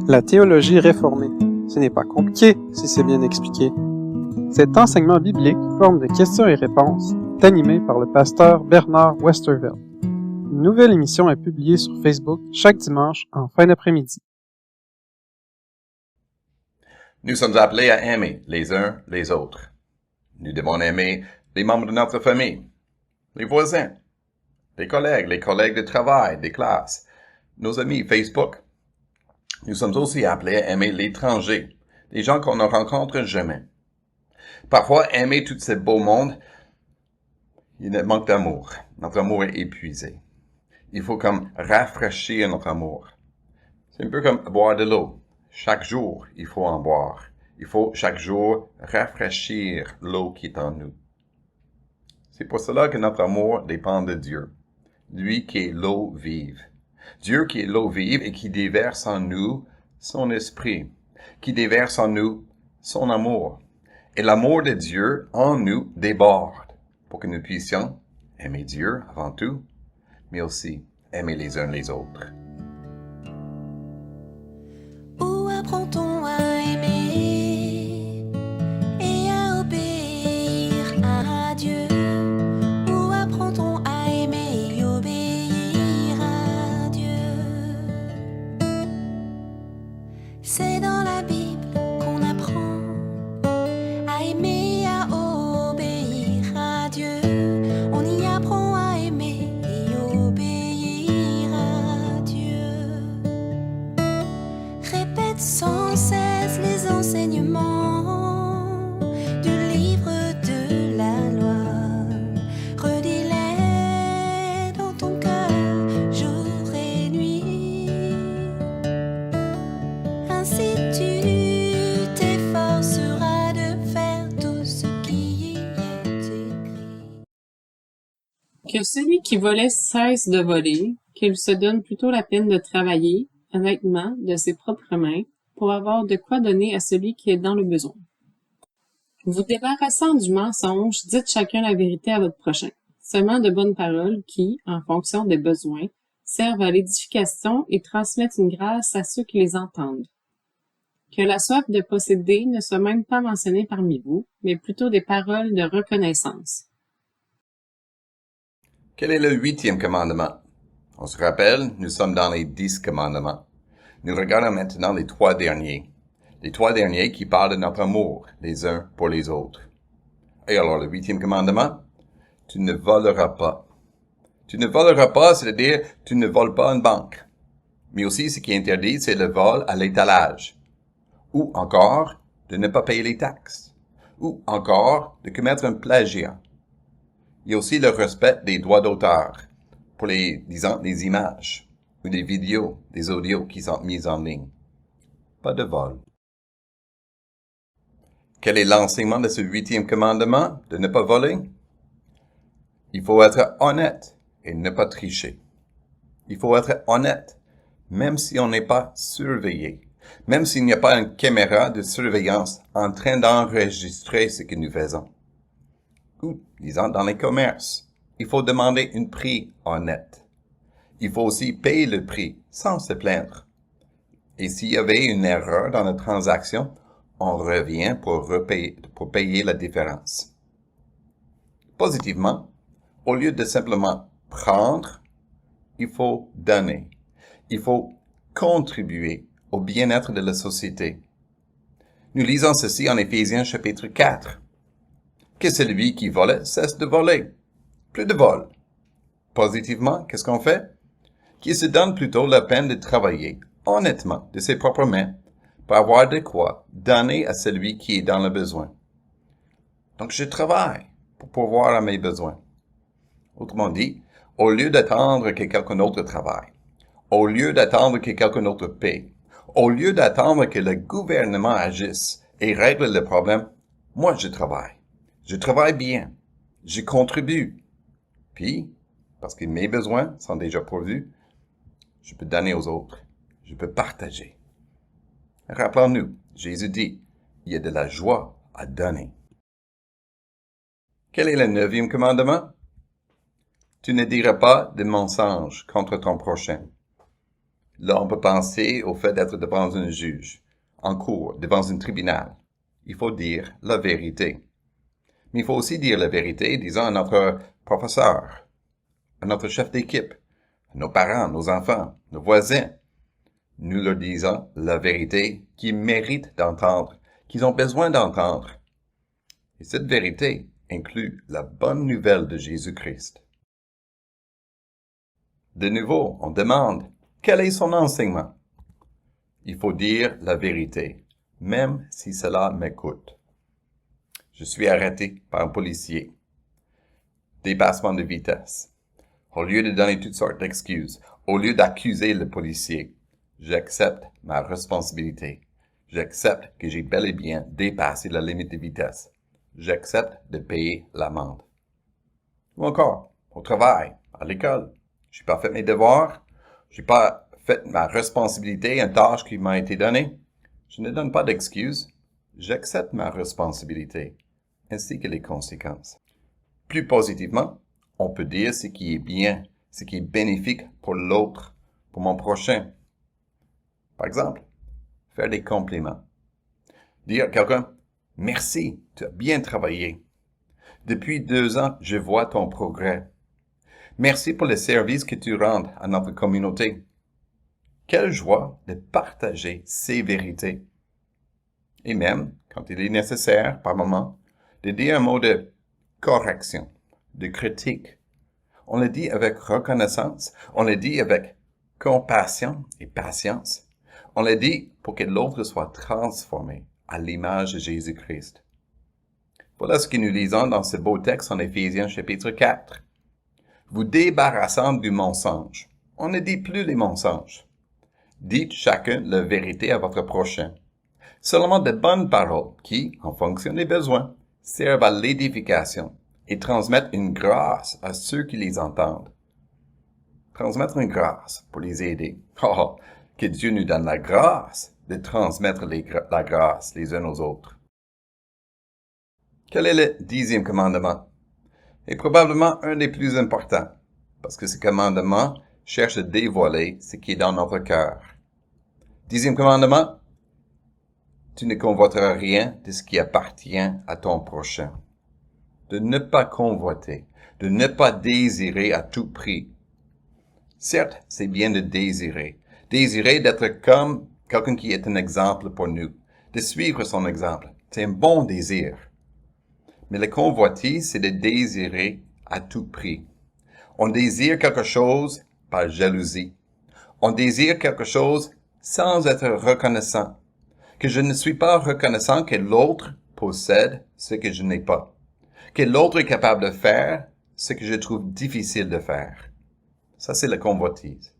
La théologie réformée. Ce n'est pas compliqué si c'est bien expliqué. Cet enseignement biblique, forme de questions et réponses, est animé par le pasteur Bernard Westervelt. Une nouvelle émission est publiée sur Facebook chaque dimanche en fin d'après-midi. Nous sommes appelés à aimer les uns les autres. Nous devons aimer les membres de notre famille, les voisins, les collègues de travail, des classes, nos amis Facebook. Nous sommes aussi appelés à aimer l'étranger, des gens qu'on ne rencontre jamais. Parfois, aimer tout ce beau monde, il manque d'amour. Notre amour est épuisé. Il faut comme rafraîchir notre amour. C'est un peu comme boire de l'eau. Chaque jour, il faut en boire. Il faut chaque jour rafraîchir l'eau qui est en nous. C'est pour cela que notre amour dépend de Dieu, lui qui est l'eau vive. Dieu qui est l'eau vive et qui déverse en nous son esprit, qui déverse en nous son amour. Et l'amour de Dieu en nous déborde pour que nous puissions aimer Dieu avant tout, mais aussi aimer les uns les autres. Où apprend-on à aimer et à obéir à Dieu? Où apprend-on à aimer et obéir à Dieu? C'est dans la Bible qu'on apprend à aimer et à obéir à Dieu. On y apprend à aimer et obéir à Dieu. Répète sans cesse les enseignements du livre de la loi. Redis-les dans ton cœur jour et nuit. Ainsi tu t'efforceras de faire tout ce qui y est écrit. Que celui qui volait cesse de voler, qu'il se donne plutôt la peine de travailler, honnêtement, de ses propres mains, pour avoir de quoi donner à celui qui est dans le besoin. Vous débarrassant du mensonge, dites chacun la vérité à votre prochain, seulement de bonnes paroles qui, en fonction des besoins, servent à l'édification et transmettent une grâce à ceux qui les entendent. Que la soif de posséder ne soit même pas mentionnée parmi vous, mais plutôt des paroles de reconnaissance. Quel est le 8e commandement? On se rappelle, nous sommes dans les 10 commandements. Nous regardons maintenant les 3 derniers. Les 3 derniers qui parlent de notre amour les uns pour les autres. Et alors, le 8e commandement? Tu ne voleras pas. Tu ne voleras pas, c'est-à-dire, tu ne voles pas une banque. Mais aussi, ce qui est interdit, c'est le vol à l'étalage. Ou encore, de ne pas payer les taxes. Ou encore, de commettre un plagiat. Il y a aussi le respect des droits d'auteur pour disons, les images ou des vidéos, des audios qui sont mis en ligne. Pas de vol. Quel est l'enseignement de ce 8e commandement de ne pas voler? Il faut être honnête et ne pas tricher. Il faut être honnête, même si on n'est pas surveillé, même s'il n'y a pas une caméra de surveillance en train d'enregistrer ce que nous faisons. Ou, disons, dans les commerces, il faut demander un prix honnête. Il faut aussi payer le prix sans se plaindre. Et s'il y avait une erreur dans la transaction, on revient pour payer la différence. Positivement, au lieu de simplement prendre, il faut donner. Il faut contribuer au bien-être de la société. Nous lisons ceci en Éphésiens chapitre 4. Que celui qui volait cesse de voler. Plus de vol. Positivement, qu'est-ce qu'on fait? Qu'il se donne plutôt la peine de travailler honnêtement de ses propres mains pour avoir de quoi donner à celui qui est dans le besoin. Donc, je travaille pour pourvoir à mes besoins. Autrement dit, au lieu d'attendre que quelqu'un d'autre travaille, au lieu d'attendre que quelqu'un d'autre paie, au lieu d'attendre que le gouvernement agisse et règle le problème, moi je travaille. Je travaille bien. Je contribue. Puis, parce que mes besoins sont déjà pourvus, je peux donner aux autres. Je peux partager. Rappelons-nous, Jésus dit, il y a de la joie à donner. Quel est le 9e commandement? Tu ne diras pas de mensonge contre ton prochain. Là, on peut penser au fait d'être devant un juge, en cours, devant un tribunal. Il faut dire la vérité. Mais il faut aussi dire la vérité, disons, à notre professeur, à notre chef d'équipe, à nos parents, nos enfants, nos voisins. Nous leur disons la vérité qu'ils méritent d'entendre, qu'ils ont besoin d'entendre. Et cette vérité inclut la bonne nouvelle de Jésus-Christ. De nouveau, on demande, quel est son enseignement? Il faut dire la vérité, même si cela m'écoute. Je suis arrêté par un policier. Dépassement de vitesse. Au lieu de donner toutes sortes d'excuses, au lieu d'accuser le policier, j'accepte ma responsabilité. J'accepte que j'ai bel et bien dépassé la limite de vitesse. J'accepte de payer l'amende. Ou encore, au travail, à l'école. Je n'ai pas fait mes devoirs. Je n'ai pas fait ma responsabilité, une tâche qui m'a été donnée. Je ne donne pas d'excuses. J'accepte ma responsabilité, ainsi que les conséquences. Plus positivement, on peut dire ce qui est bien, ce qui est bénéfique pour l'autre, pour mon prochain. Par exemple, faire des compliments. Dire à quelqu'un, « Merci, tu as bien travaillé. Depuis 2 ans, je vois ton progrès. Merci pour le service que tu rends à notre communauté. » Quelle joie de partager ces vérités. Et même, quand il est nécessaire, par moment, de dire un mot de correction, de critique. On le dit avec reconnaissance, on le dit avec compassion et patience. On le dit pour que l'autre soit transformé à l'image de Jésus-Christ. Voilà ce que nous lisons dans ce beau texte en Éphésiens chapitre 4. Vous débarrassant du mensonge. On ne dit plus les mensonges. Dites chacun la vérité à votre prochain. Seulement de bonnes paroles qui, en fonction des besoins, servent à l'édification et transmettent une grâce à ceux qui les entendent. Transmettre une grâce pour les aider. Oh, que Dieu nous donne la grâce de transmettre la grâce les uns aux autres. Quel est le 10e commandement? Et probablement un des plus importants, parce que ce commandement cherche à dévoiler ce qui est dans notre cœur. 10e commandement, tu ne convoiteras rien de ce qui appartient à ton prochain. De ne pas convoiter, de ne pas désirer à tout prix. Certes, c'est bien de désirer d'être comme quelqu'un qui est un exemple pour nous, de suivre son exemple. C'est un bon désir. Mais la convoitise, c'est de désirer à tout prix. On désire quelque chose par jalousie. On désire quelque chose sans être reconnaissant. Que je ne suis pas reconnaissant que l'autre possède ce que je n'ai pas. Que l'autre est capable de faire ce que je trouve difficile de faire. Ça, c'est la convoitise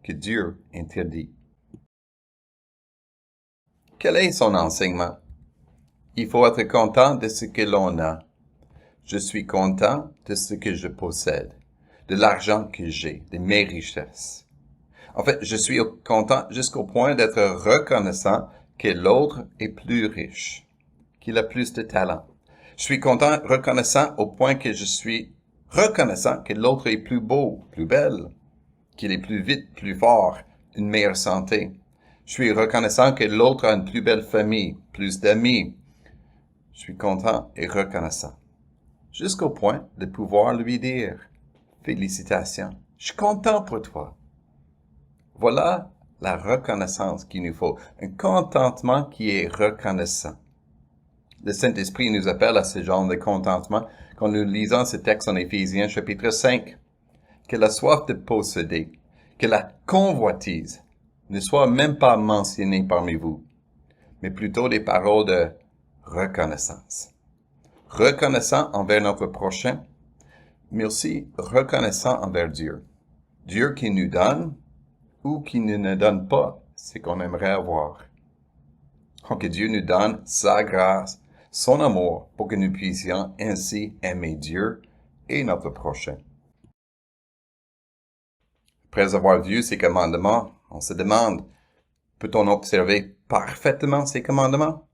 que Dieu interdit. Quel est son enseignement? Il faut être content de ce que l'on a. Je suis content de ce que je possède, de l'argent que j'ai, de mes richesses. En fait, je suis content jusqu'au point d'être reconnaissant que l'autre est plus riche, qu'il a plus de talent. Je suis content, reconnaissant au point que je suis reconnaissant que l'autre est plus beau, plus belle, qu'il est plus vite, plus fort, une meilleure santé. Je suis reconnaissant que l'autre a une plus belle famille, plus d'amis. Je suis content et reconnaissant. Jusqu'au point de pouvoir lui dire « Félicitations, je suis content pour toi. » Voilà la reconnaissance qu'il nous faut, un contentement qui est reconnaissant. Le Saint-Esprit nous appelle à ce genre de contentement quand nous lisons ce texte en Éphésiens chapitre 5. Que la soif de posséder, que la convoitise ne soit même pas mentionnée parmi vous, mais plutôt des paroles de reconnaissance. Reconnaissant envers notre prochain, mais aussi reconnaissant envers Dieu. Dieu qui nous donne ou qui ne nous donne pas ce qu'on aimerait avoir. Que Dieu nous donne sa grâce, son amour, pour que nous puissions ainsi aimer Dieu et notre prochain. Après avoir vu ces commandements, on se demande, peut-on observer parfaitement ces commandements?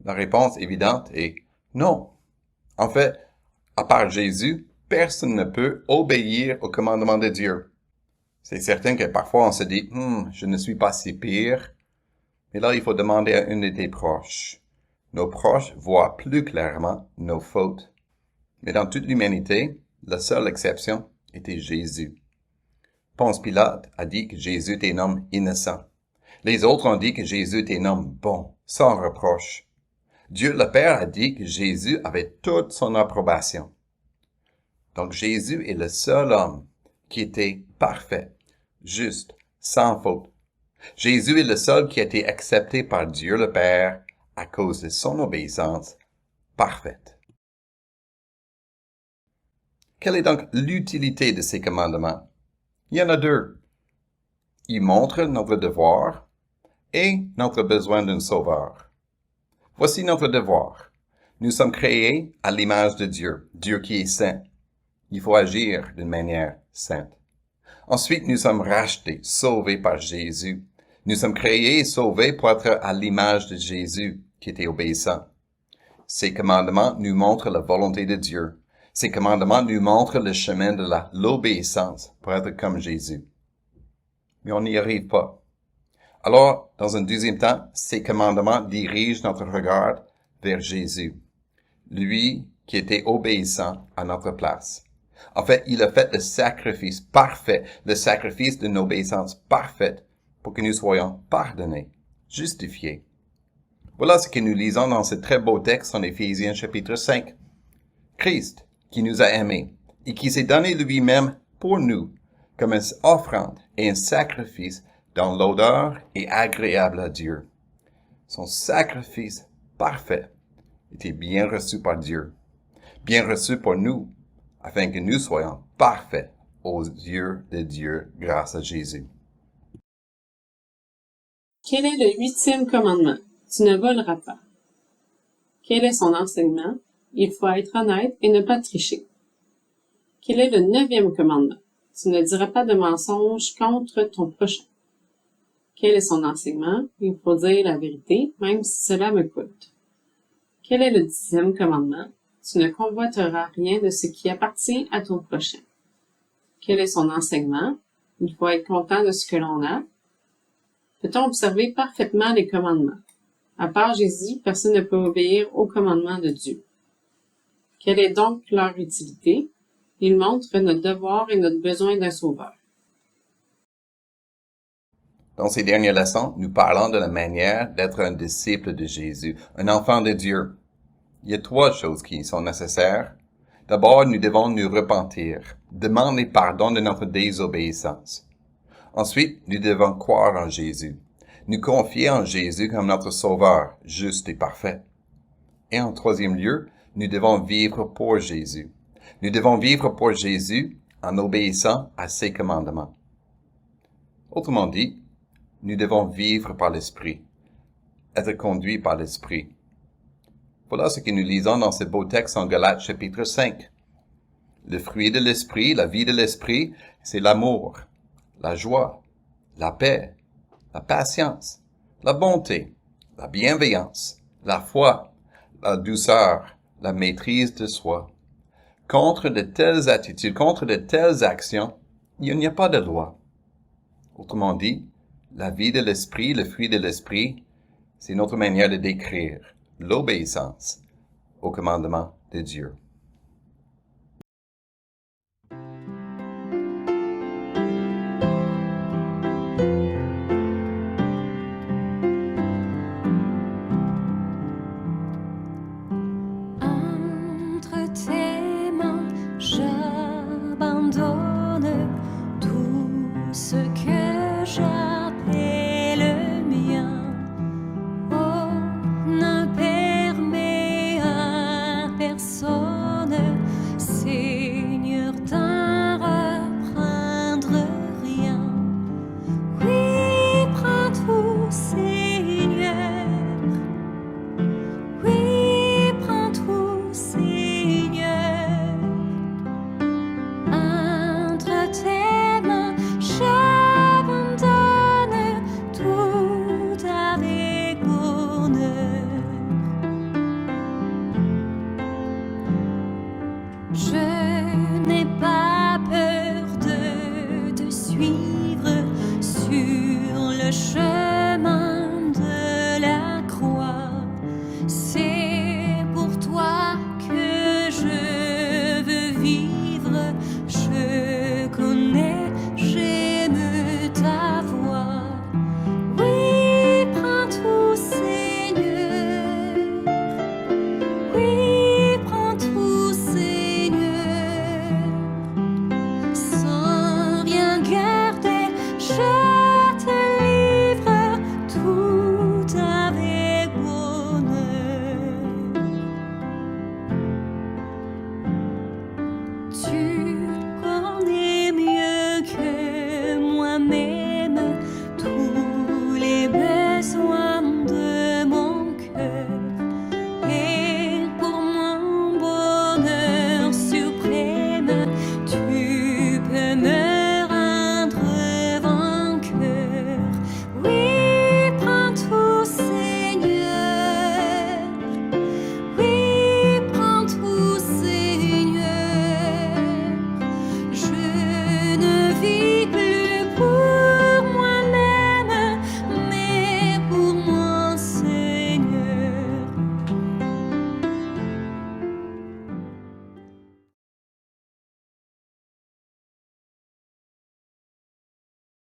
La réponse évidente est non. En fait, à part Jésus, personne ne peut obéir aux commandements de Dieu. C'est certain que parfois on se dit, je ne suis pas si pire. Mais là, il faut demander à un de tes proches. Nos proches voient plus clairement nos fautes. Mais dans toute l'humanité, la seule exception était Jésus. Ponce Pilate a dit que Jésus était un homme innocent. Les autres ont dit que Jésus était un homme bon, sans reproche. Dieu le Père a dit que Jésus avait toute son approbation. Donc Jésus est le seul homme qui était parfait, juste, sans faute. Jésus est le seul qui a été accepté par Dieu le Père à cause de son obéissance parfaite. Quelle est donc l'utilité de ces commandements? Il y en a deux. Ils montrent notre devoir et notre besoin d'un sauveur. Voici notre devoir. Nous sommes créés à l'image de Dieu, Dieu qui est saint. Il faut agir d'une manière sainte. Ensuite, nous sommes rachetés, sauvés par Jésus. Nous sommes créés et sauvés pour être à l'image de Jésus, qui était obéissant. Ces commandements nous montrent la volonté de Dieu. Ces commandements nous montrent le chemin de l'obéissance pour être comme Jésus. Mais on n'y arrive pas. Alors, dans un deuxième temps, ces commandements dirigent notre regard vers Jésus, lui qui était obéissant à notre place. En fait, il a fait le sacrifice parfait, le sacrifice d'une obéissance parfaite pour que nous soyons pardonnés, justifiés. Voilà ce que nous lisons dans ce très beau texte en Éphésiens chapitre 5. Christ, qui nous a aimés et qui s'est donné lui-même pour nous comme une offrande et un sacrifice dont l'odeur est agréable à Dieu. Son sacrifice parfait était bien reçu par Dieu, bien reçu pour nous, afin que nous soyons parfaits aux yeux de Dieu grâce à Jésus. Quel est le 8e commandement? Tu ne voleras pas. Quel est son enseignement? Il faut être honnête et ne pas tricher. Quel est le 9e commandement? Tu ne diras pas de mensonge contre ton prochain. Quel est son enseignement? Il faut dire la vérité, même si cela me coûte. Quel est le 10e commandement? Tu ne convoiteras rien de ce qui appartient à ton prochain. Quel est son enseignement? Il faut être content de ce que l'on a. Peut-on observer parfaitement les commandements? À part Jésus, personne ne peut obéir aux commandements de Dieu. Quelle est donc leur utilité? Ils montrent notre devoir et notre besoin d'un sauveur. Dans ces dernières leçons, nous parlons de la manière d'être un disciple de Jésus, un enfant de Dieu. Il y a 3 choses qui sont nécessaires. D'abord, nous devons nous repentir, demander pardon de notre désobéissance. Ensuite, nous devons croire en Jésus, nous confier en Jésus comme notre sauveur, juste et parfait. Et en troisième lieu, nous devons vivre pour Jésus. Nous devons vivre pour Jésus en obéissant à ses commandements. Autrement dit, nous devons vivre par l'Esprit, être conduits par l'Esprit. Voilà ce que nous lisons dans ce beau texte en Galates chapitre 5. Le fruit de l'Esprit, la vie de l'Esprit, c'est l'amour, la joie, la paix, la patience, la bonté, la bienveillance, la foi, la douceur, la maîtrise de soi. Contre de telles attitudes, contre de telles actions, il n'y a pas de loi. Autrement dit, la vie de l'Esprit, le fruit de l'Esprit, c'est notre manière de décrire l'obéissance au commandement de Dieu.